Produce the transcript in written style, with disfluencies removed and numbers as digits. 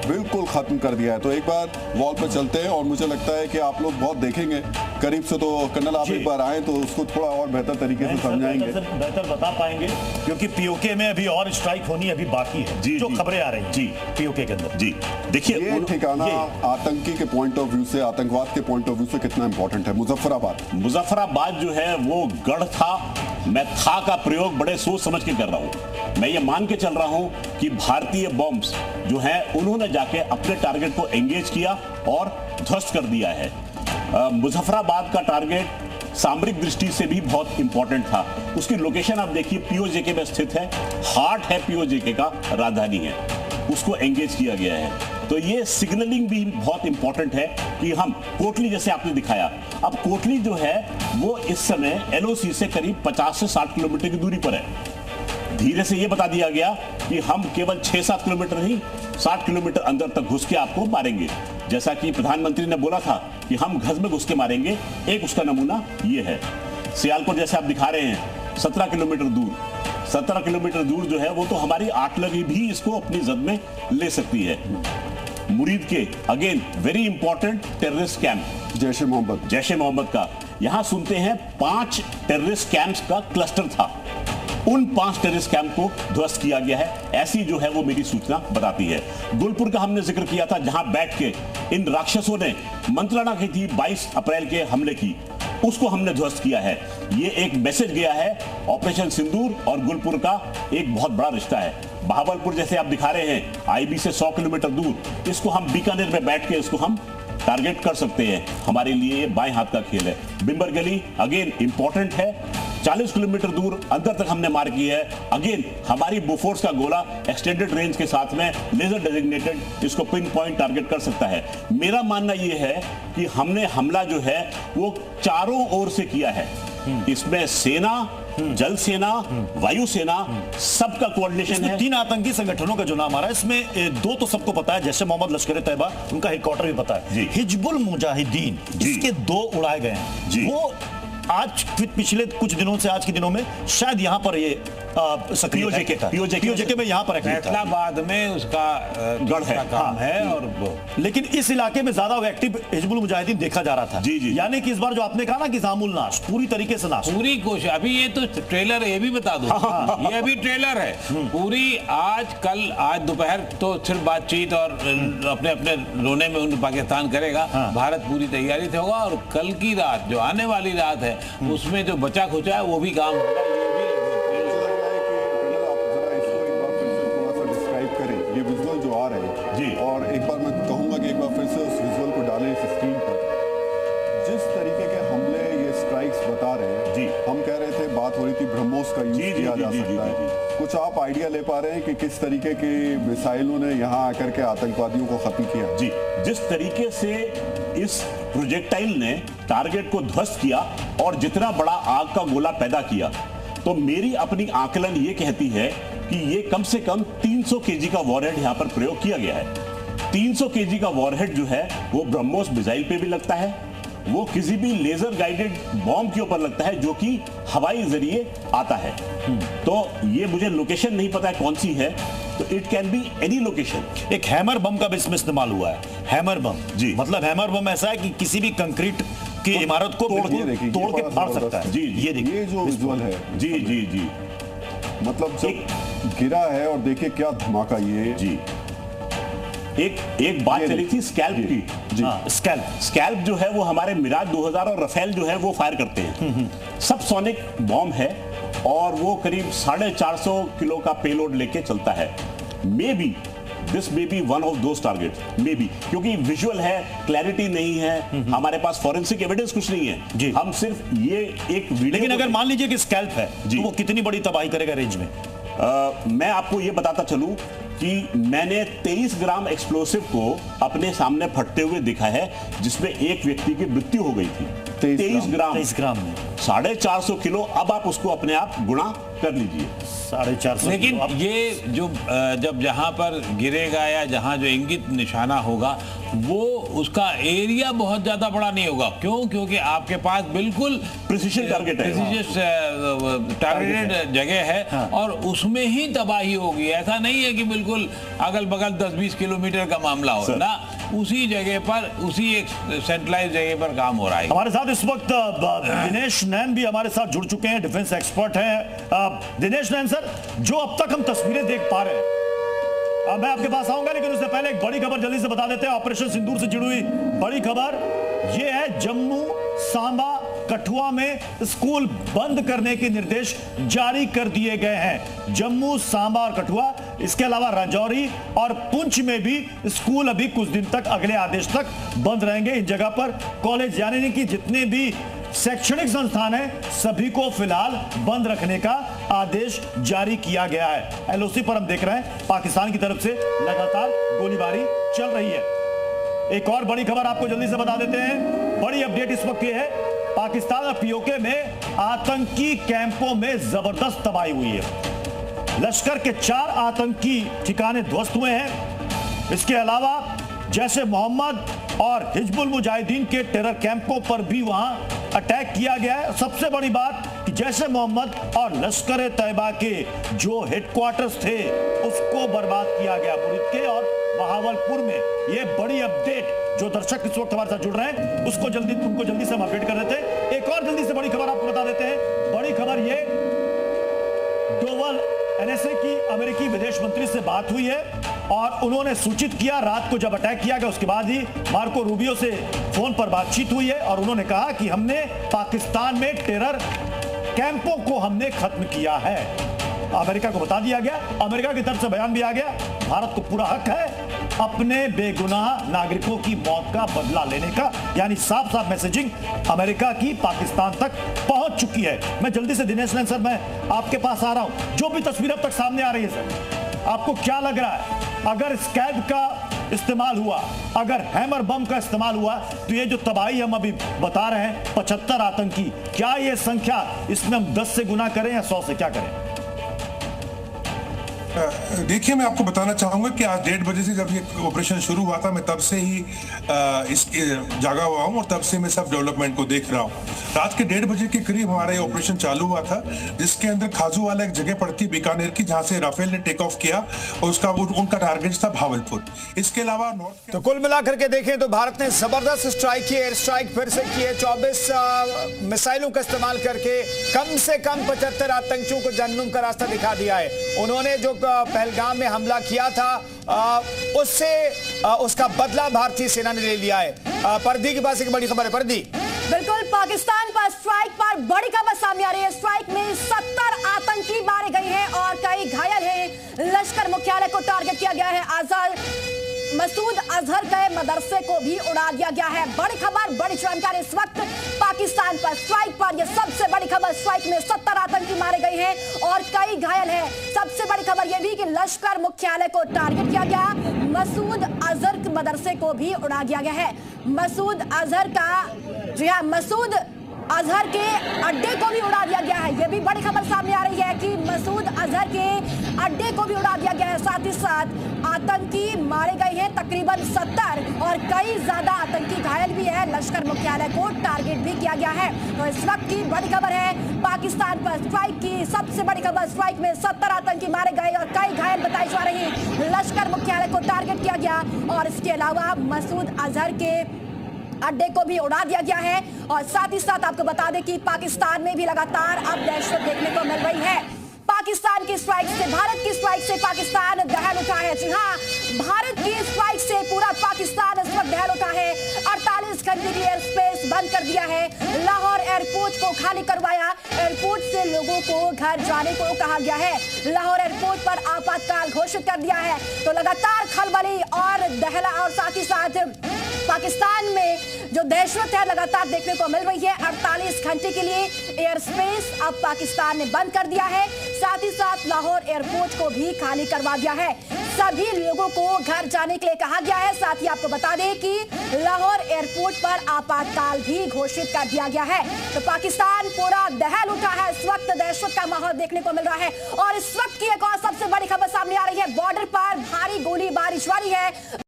बिल्कुल खत्म कर दिया है। तो एक बार वॉल पे चलते हैं और मुझे लगता है कि आप लोग बहुत देखेंगे करीब से, तो कर्नल आप एक बार आए तो उसको थोड़ा और बेहतर तरीके से समझाएंगे, बेहतर बता पाएंगे, क्योंकि पीओके में अभी और स्ट्राइक होनी अभी बाकी है जी, जो खबरें आ रही हैं जी पीओके के अंदर जी। देखिए ये ठिकाना आतंकी के पॉइंट ऑफ व्यू से, आतंकवाद के पॉइंट ऑफ व्यू से कितना इंपॉर्टेंट है। मुजफ्फराबाद जो है वो गढ़ था। मैं था का प्रयोग बड़े सोच समझ के कर रहा हूं। मैं ये मान के चल रहा हूं कि भारतीय बॉम्ब्स जो है उन्होंने जाके अपने टारगेट को एंगेज किया और ध्वस्त कर दिया है। मुजफ्फराबाद का टारगेट सामरिक दृष्टि से भी बहुत इंपॉर्टेंट था। उसकी लोकेशन आप देखिए पीओजेके में स्थित है, हार्ट है पीओजेके का, राजधानी है, उसको एंगेज किया गया है। तो ये सिग्नलिंग भी बहुत इंपॉर्टेंट है कि हम कोटली जैसे आपने दिखाया, अब कोटली जो है वो इस समय एलओसी से करीब 50 से 60 किलोमीटर की दूरी पर है। धीरे से ये बता दिया गया कि हम केवल 6-7 किलोमीटर नहीं 60 किलोमीटर अंदर तक घुस के आपको मारेंगे। जैसा कि प्रधानमंत्री ने बोला था कि हम घर में घुस के मारेंगे, एक उसका नमूना ये है। सियालकोट जैसे आप दिखा रहे हैं 17 किलोमीटर दूर, 17 किलोमीटर दूर जो है वो तो हमारी आर्टिलरी भी इसको अपनी जद में ले सकती है। Muridke again very important terrorist camp Jaish e Mohammed का, यहां सुनते हैं 5 टेररिस्ट कैंप्स का क्लस्टर था। उन 5 टेररिस्ट कैंप को ध्वस्त किया गया है, ऐसी जो है वो मेरी सूचना बताती है। गुलपुर का हमने जिक्र किया था, जहां बैठ के इन राक्षसों ने मंत्रणा की थी 22 अप्रैल के हमले की, उसको हमने ध्वस्त किया है। ये एक मैसेज गया है। ऑपरेशन सिंदूर और गुलपुर का एक बहुत बड़ा रिश्ता है। बहावलपुर जैसे आप दिखा रहे हैं आईबी से 100 किलोमीटर दूर, इसको हम बीकानेर में बैठ के इसको हम टारगेट कर सकते हैं। हमारे लिए ये बाएं हाथ का खेल है। बिम्बर गली अगेन इंपॉर्टेंट है, 40 किलोमीटर दूर अंदर तक हमने मार की है। अगेन हमारी बोफोर्स का गोला एक्सटेंडेड रेंज के साथ में लेजर डेजिग्नेटेड इसको पिन पॉइंट टारगेट कर सकता है। मेरा मानना यह है कि हमने हमला जो है वो चारों ओर से किया है। इसमें सेना, जल सेना, वायु सेना, सबका कोऑर्डिनेशन है। 3 आतंकी संगठनों का जो नाम आ रहा है, इसमें 2 तो सबको पता है, जैसे मोहम्मद लश्कर तैयबा, उनका हेडक्वार्टर भी पता है। हिजबुल मुजाहिदीन, इसके 2 उड़ाए गए हैं। वो आज पिछले कुछ दिनों से, आज के दिनों में शायद यहाँ पर ये सक्रिय पीओजेके में यहाँ पर फैसलाबाद में उसका गढ़ है, काम है। और लेकिन इस इलाके में ज्यादा एक्टिव हिजबुल मुजाहिदीन देखा जा रहा था। यानी कि इस बार जो आपने कहा ना कि जामुल नाश, पूरी तरीके से नाश, पूरी कोशिश। अभी ये तो ट्रेलर, ये भी बता दो, ये अभी ट्रेलर है पूरी। आज दोपहर तो सिर्फ बातचीत और अपने अपने रोने में पाकिस्तान करेगा। भारत पूरी तैयारी से होगा और कल की रात जो आने वाली रात है उसमें जो बचा खुचा है वो भी काम होगा। और एक बार मैं कहूंगा कि एक बार फिर से उस विजुअल को डालें इस स्क्रीन पर। जिस तरीके के हमले ये स्ट्राइक्स बता रहे हैं, हम कह रहे थे, बात हो रही थी ब्रह्मोस का यूज किया जा सकता है। कुछ आप आइडिया ले पा रहे हैं कि किस तरीके की मिसाइलों ने यहाँ आकर के आतंकवादियों को खत्म किया? जी, जिस तरीके से इस प्रोजेक्टाइल ने टारगेट को ध्वस्त किया और जितना बड़ा आग का गोला पैदा किया, तो मेरी अपनी आकलन ये कहती है कि ये कम से कम 300 केजी का वॉरहेड यहां पर प्रयोग किया गया है। 300 केजी का वॉरहेड जो है वो ब्रह्मोस मिसाइल पे भी लगता है, वो किसी भी लेजर गाइडेड बॉम्ब के ऊपर लगता है जो कि हवाई जरिए आता है। तो ये मुझे लोकेशन नहीं पता है कौन सी है, तो it can be any location. एक हैमर बम का भी इसमें इस्तेमाल हुआ है। हैमर बम जी, मतलब हैमर बम ऐसा है कि किसी भी कंक्रीट की इमारत को तोड़ के फाड़ सकता है। जी, ये देखिए, ये जो विजुअल है, जी जी जी, मतलब जब गिरा है और देखिए क्या धमाका। ये जी एक बात चली थी स्कैल्प की। स्कैल्प जो है वो हमारे मिराज 2000 और रफेल जो है वो फायर करते हैं। सब सोनिक बॉम्ब है और वो करीब 450 किलो का पेलोड लेके चलता है। May be this may be one of those target, may be, क्योंकि विजुअल है, क्लैरिटी नहीं है, हमारे पास फॉरेंसिक एविडेंस कुछ नहीं है, हम सिर्फ ये एक वीडियो। लेकिन अगर मान लीजिए कि स्कैल्प है तो वो कितनी बड़ी तबाही करेगा रेंज में? मैं आपको ये बताता चलूं कि मैंने 23 ग्राम एक्सप्लोसिव को अपने सामने फटते हुए देखा है, जिसमें एक व्यक्ति की मृत्यु हो गई थी। 23 ग्राम 23 ग्राम में 450 किलो। अब आप उसको अपने आप गुणा कर लीजिए 450। लेकिन ये जो जब जहां पर गिरेगा या जहां जो इंगित निशाना होगा वो उसका एरिया बहुत ज्यादा बड़ा नहीं होगा। क्यों? क्योंकि आपके पास बिल्कुल प्रिसिशन टारगेट है, टारगेटेड जगह है। हाँ। और उसमें ही तबाही होगी। ऐसा नहीं है कि बिल्कुल अगल बगल 10-20 किलोमीटर का मामला हो ना, उसी जगह पर उसी एक सेंट्रलाइज जगह पर काम हो रहा है। हमारे साथ इस वक्त दिनेश नैन भी हमारे साथ जुड़ चुके हैं, डिफेंस एक्सपर्ट हैं। दिनेश नैन सर, जो अब तक हम तस्वीरें देख पा रहे हैं, मैं आपके पास आऊंगा, लेकिन उससे पहले एक बड़ी खबर जल्दी से बता देते हैं। ऑपरेशन सिंदूर से जुड़ी हुई बड़ी खबर ये है, जम्मू, सांबा, कठुआ में स्कूल बंद करने के निर्देश जारी कर दिए गए हैं। जम्मू, सांबा और कठुआ, इसके अलावा राजौरी और पुंछ में भी स्कूल अभी कुछ दिन तक, अगले आदेश तक बंद रहेंगे। इन जगह पर कॉलेज, यानी कि जितने भी शैक्षणिक संस्थान है, सभी को फिलहाल बंद रखने का आदेश जारी किया गया है। एलओसी पर हम देख रहे हैं पाकिस्तान की तरफ से लगातार गोलीबारी चल रही है। एक और बड़ी खबर आपको जल्दी से बता देते हैं। बड़ी अपडेट इस वक्त ये है, पाकिस्तान और पीओके में आतंकी कैंपों में जबरदस्त तबाही हुई है। लश्कर के 4 आतंकी ठिकाने ध्वस्त हुए हैं। इसके अलावा जैश ए मोहम्मद और हिजबुल मुजाहिदीन के टेरर कैंपों पर भी वहां अटैक किया गया है। सबसे बड़ी बात कि जैश ए मोहम्मद और लश्कर ए तैयबा के जो हेडक्वार्टर्स थे उसको बर्बाद किया गया मुरीद के और बहावलपुर में। ये बड़ी अपडेट जो दर्शक इस वक्त हमारे साथ जुड़ रहे हैं उनको जल्दी से हम अपडेट कर देते हैं। एक और जल्दी से बड़ी खबर आपको बता देते हैं। बड़ी खबर ये, डोवल एनएसए की अमेरिकी विदेश मंत्री से बात हुई है और उन्होंने सूचित किया, रात को जब अटैक किया गया उसके बाद ही मार्को रूबियो से फोन पर बातचीत हुई है और उन्होंने कहा कि हमने पाकिस्तान में टेरर कैंपों को हमने खत्म किया है। अमेरिका को बता दिया गया, अमेरिका की तरफ से बयान भी आ गया, भारत को पूरा हक है अपने बेगुनाह नागरिकों की मौत का बदला लेने का। यानी साफ साफ मैसेजिंग अमेरिका की पाकिस्तान तक पहुंच चुकी है। मैं जल्दी से दिनेश नैन सर, मैं आपके पास आ रहा हूं। जो भी तस्वीर अब तक सामने आ रही है सर, आपको क्या लग रहा है, अगर स्कैड का इस्तेमाल हुआ, अगर हैमर बम का इस्तेमाल हुआ, तो ये जो तबाही हम अभी बता रहे हैं 75 आतंकी, क्या ये संख्या इसमें हम 10 से गुना करें या 100 से, क्या करें? देखिए, मैं आपको बताना चाहूंगा कि आज 1:30 बजे से जब ये ऑपरेशन शुरू हुआ था, मैं तब से ही जागा हुआ हूं और तब से मैं सब डेवलपमेंट को देख रहा हूं। रात के 1:30 बजे के करीब हमारा ये ऑपरेशन चालू हुआ था, जिसके अंदर खाजूवाला एक जगह पड़ती है बीकानेर की, जहां से राफेल ने टेक ऑफ किया और उनका टारगेट था भावलपुर। इसके अलावा नॉर्थ। तो कुल मिलाकर के देखें तो भारत ने जबरदस्त स्ट्राइक की, एयर स्ट्राइक फिर से की है। 24 मिसाइलों का इस्तेमाल करके कम से कम 75 आतंकियों को जहन्नुम का रास्ता दिखा दिया है। उन्होंने जो पहलगाम में हमला किया था उससे उसका बदला भारतीय सेना ने ले लिया है। परदी के पास एक बड़ी खबर है। परदी, बिल्कुल, पाकिस्तान पर स्ट्राइक पर बड़ी खबर सामने आ रही है। स्ट्राइक में 70 आतंकी मारे गए हैं और कई घायल हैं। लश्कर मुख्यालय को टारगेट किया गया है। मसूद अजहर के मदरसे को भी उड़ा दिया गया है। बड़ी खबर, बड़ी जानकारी इस वक्त पाकिस्तान पर स्ट्राइक पर, यह सबसे बड़ी खबर। स्ट्राइक में 70 आतंकी मारे गए हैं और कई घायल हैं। सबसे बड़ी खबर यह भी कि लश्कर मुख्यालय को टारगेट किया गया, मसूद अजहर के मदरसे को भी उड़ा दिया गया है। मसूद अजहर का, जी हाँ, मसूद अजहर के अड्डे को भी उड़ा दिया गया है। यह भी बड़ी खबर सामने आ रही है कि मसूद अजहर के अड्डे को भी उड़ा दिया गया है। साथ ही साथ आतंकी मारे गए हैं तकरीबन 70 और कई ज्यादा आतंकी घायल भी है। लश्कर मुख्यालय को टारगेट भी किया गया है। तो इस वक्त की बड़ी खबर है पाकिस्तान पर स्ट्राइक की, सबसे बड़ी खबर। स्ट्राइक में 70 आतंकी मारे गए और कई घायल बताई जा रही है। लश्कर मुख्यालय को टारगेट किया गया और इसके अलावा मसूद अजहर के अड्डे को भी उड़ा दिया गया है। और साथ ही साथ आपको बता दें कि पाकिस्तान में भी लगातार अब दहशत देखने को मिल रही है। पाकिस्तान की स्ट्राइक से, भारत की स्ट्राइक से पाकिस्तान दहल उठा है। जी हाँ, भारत की स्ट्राइक से पूरा पाकिस्तान इस वक्त दहल उठा है। 48 घंटे की एयर स्पेस बंद कर दिया है। लाहौर एयरपोर्ट को खाली करवाया। एयरपोर्ट से लोगों को घर जाने को कहा गया है। लाहौर एयरपोर्ट पर आपातकाल घोषित कर दिया है। तो लगातार खलबली और दहला और साथ ही साथ पाकिस्तान में जो दहशत है लगातार देखने को मिल रही है। 48 घंटे के लिए एयर स्पेस अब पाकिस्तान ने बंद कर दिया है। साथ ही साथ लाहौर एयरपोर्ट को भी खाली करवा दिया है। सभी लोगों को घर जाने के लिए कहा गया है। साथ ही आपको बता दें कि लाहौर एयरपोर्ट पर आपातकाल भी घोषित कर दिया गया है। तो पाकिस्तान पूरा दहल उठा है, इस वक्त दहशत का माहौल देखने को मिल रहा है। और इस वक्त की एक और सबसे बड़ी खबर सामने आ रही है, बॉर्डर पर भारी गोलीबारी जारी है।